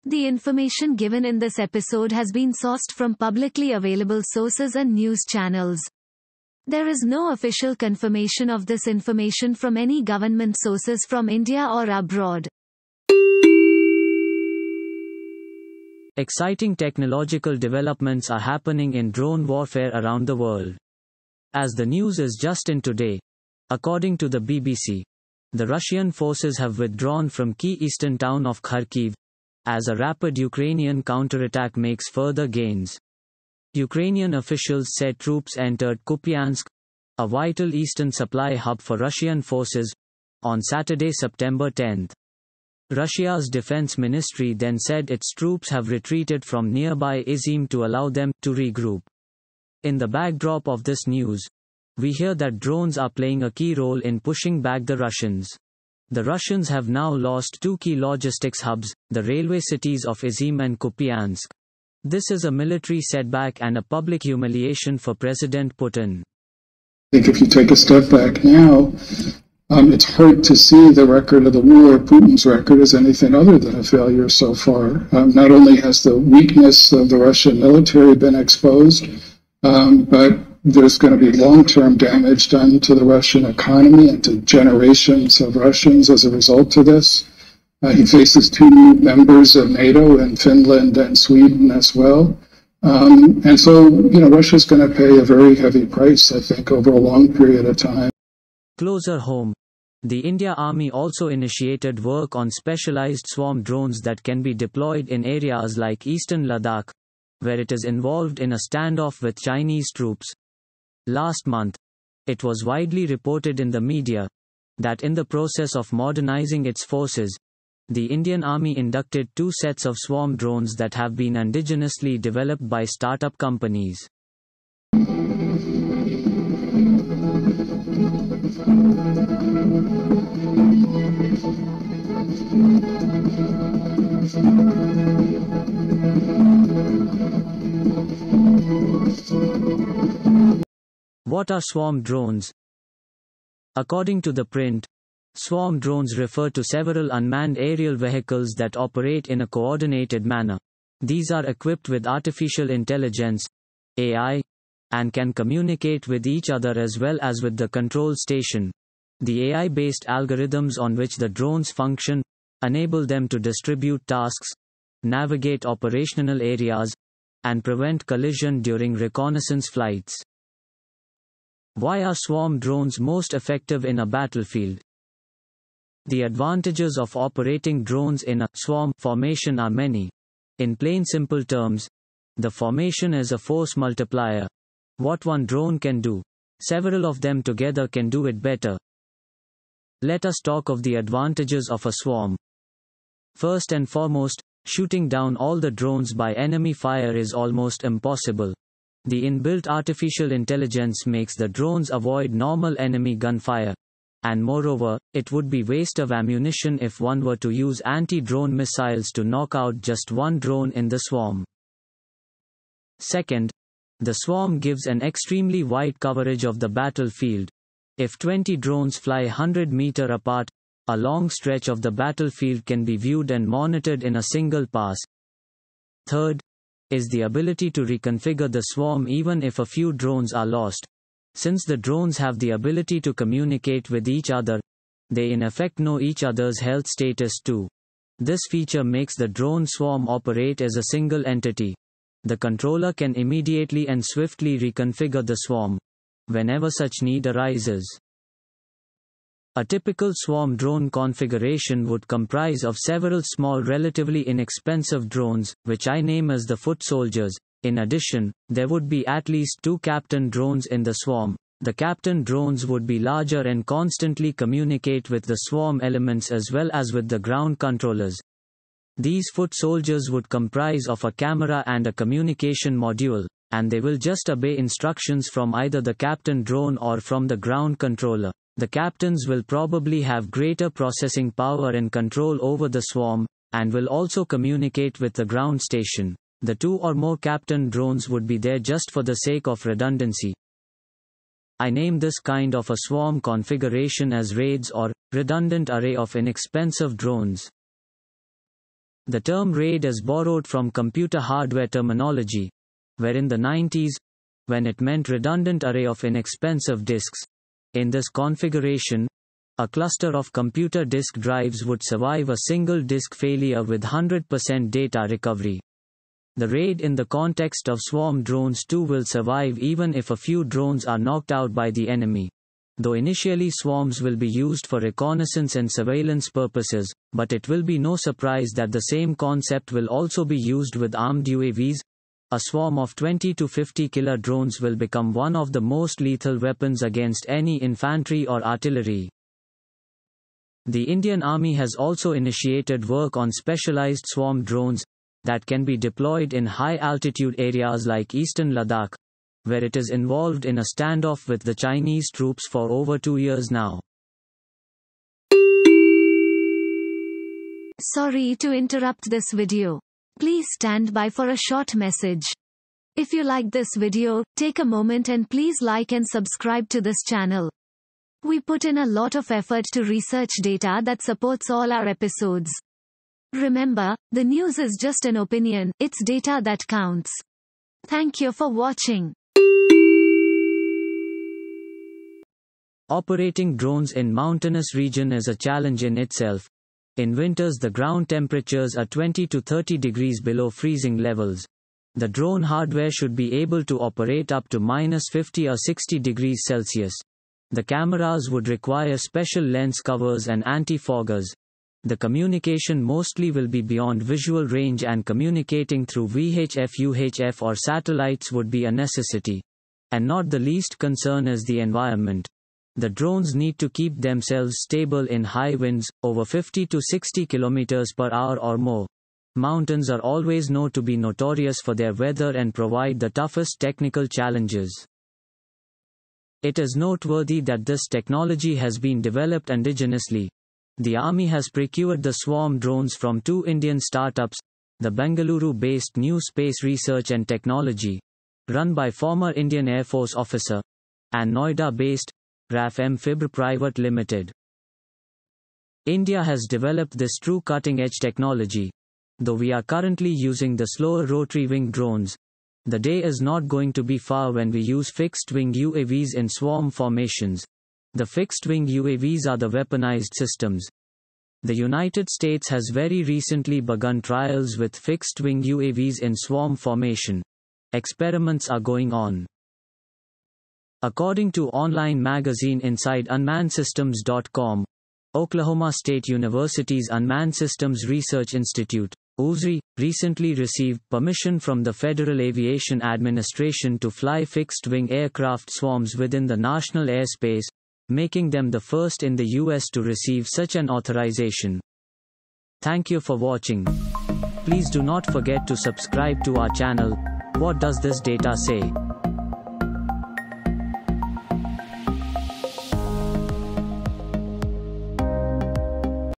The information given in this episode has been sourced from publicly available sources and news channels. There is no official confirmation of this information from any government sources from India or abroad. Exciting technological developments are happening in drone warfare around the world. As the news is just in today, according to the BBC, the Russian forces have withdrawn from key eastern town of Kharkiv, as a rapid Ukrainian counterattack makes further gains. Ukrainian officials said troops entered Kupiansk, a vital eastern supply hub for Russian forces, on Saturday, September 10. Russia's defense ministry then said its troops have retreated from nearby Izym to allow them to regroup. In the backdrop of this news, we hear that drones are playing a key role in pushing back the Russians. The Russians have now lost two key logistics hubs, the railway cities of Izym and Kupiansk. This is a military setback and a public humiliation for President Putin. I think if you take a step back now, it's hard to see the record of the war, Putin's record, as anything other than a failure so far. Not only has the weakness of the Russian military been exposed, but there's going to be long-term damage done to the Russian economy and to generations of Russians as a result of this. He faces two new members of NATO in Finland and Sweden as well. And so, Russia's going to pay a very heavy price, I think, over a long period of time. Closer home, the India Army also initiated work on specialized swarm drones that can be deployed in areas like eastern Ladakh, where it is involved in a standoff with Chinese troops. Last month, it was widely reported in the media that in the process of modernizing its forces, the Indian Army inducted two sets of swarm drones that have been indigenously developed by startup companies. What are swarm drones? According to the print, swarm drones refer to several unmanned aerial vehicles that operate in a coordinated manner. These are equipped with artificial intelligence, AI, and can communicate with each other as well as with the control station. The AI-based algorithms on which the drones function enable them to distribute tasks, navigate operational areas, and prevent collision during reconnaissance flights. Why are swarm drones most effective in a battlefield? The advantages of operating drones in a swarm formation are many. In plain simple terms, the formation is a force multiplier. What one drone can do, several of them together can do it better. Let us talk of the advantages of a swarm. First and foremost, shooting down all the drones by enemy fire is almost impossible. The inbuilt artificial intelligence makes the drones avoid normal enemy gunfire. And moreover, it would be waste of ammunition if one were to use anti-drone missiles to knock out just one drone in the swarm. Second, the swarm gives an extremely wide coverage of the battlefield. If 20 drones fly 100 meters apart, a long stretch of the battlefield can be viewed and monitored in a single pass. Third, is the ability to reconfigure the swarm even if a few drones are lost. Since the drones have the ability to communicate with each other, they in effect know each other's health status too. This feature makes the drone swarm operate as a single entity. The controller can immediately and swiftly reconfigure the swarm whenever such need arises. A typical swarm drone configuration would comprise of several small relatively inexpensive drones, which I name as the foot soldiers. In addition, there would be at least two captain drones in the swarm. The captain drones would be larger and constantly communicate with the swarm elements as well as with the ground controllers. These foot soldiers would comprise of a camera and a communication module, and they will just obey instructions from either the captain drone or from the ground controller. The captains will probably have greater processing power and control over the swarm, and will also communicate with the ground station. The two or more captain drones would be there just for the sake of redundancy. I name this kind of a swarm configuration as raids or redundant array of inexpensive drones. The term RAID is borrowed from computer hardware terminology, where in the 90s, when it meant redundant array of inexpensive disks. In this configuration, a cluster of computer disk drives would survive a single disk failure with 100% data recovery. The RAID in the context of swarm drones too will survive even if a few drones are knocked out by the enemy. Though initially swarms will be used for reconnaissance and surveillance purposes, but it will be no surprise that the same concept will also be used with armed UAVs. A swarm of 20 to 50 killer drones will become one of the most lethal weapons against any infantry or artillery. The Indian Army has also initiated work on specialized swarm drones that can be deployed in high-altitude areas like eastern Ladakh, where it is involved in a standoff with the Chinese troops for over 2 years now. Sorry to interrupt this video. Please stand by for a short message. If you like this video, take a moment and please like and subscribe to this channel. We put in a lot of effort to research data that supports all our episodes. Remember, the news is just an opinion, it's data that counts. Thank you for watching. Operating drones in mountainous region is a challenge in itself. In winters the ground temperatures are 20 to 30 degrees below freezing levels. The drone hardware should be able to operate up to -50 or 60 degrees Celsius. The cameras would require special lens covers and anti-foggers. The communication mostly will be beyond visual range and communicating through VHF, UHF or satellites would be a necessity. And not the least concern is the environment. The drones need to keep themselves stable in high winds, over 50 to 60 kilometers per hour or more. Mountains are always known to be notorious for their weather and provide the toughest technical challenges. It is noteworthy that this technology has been developed indigenously. The Army has procured the swarm drones from 2 Indian startups, the Bengaluru-based New Space Research and Technology, run by former Indian Air Force officer, and Noida-based RAF Amphib Private Limited. India has developed this true cutting-edge technology. Though we are currently using the slower rotary-wing drones, the day is not going to be far when we use fixed-wing UAVs in swarm formations. The fixed-wing UAVs are the weaponized systems. The United States has very recently begun trials with fixed-wing UAVs in swarm formation. Experiments are going on. According to online magazine Inside UnmannedSystems.com, Oklahoma State University's Unmanned Systems Research Institute, USRI, recently received permission from the Federal Aviation Administration to fly fixed-wing aircraft swarms within the national airspace, making them the first in the US to receive such an authorization. Thank you for watching. Please do not forget to subscribe to our channel. What does this data say?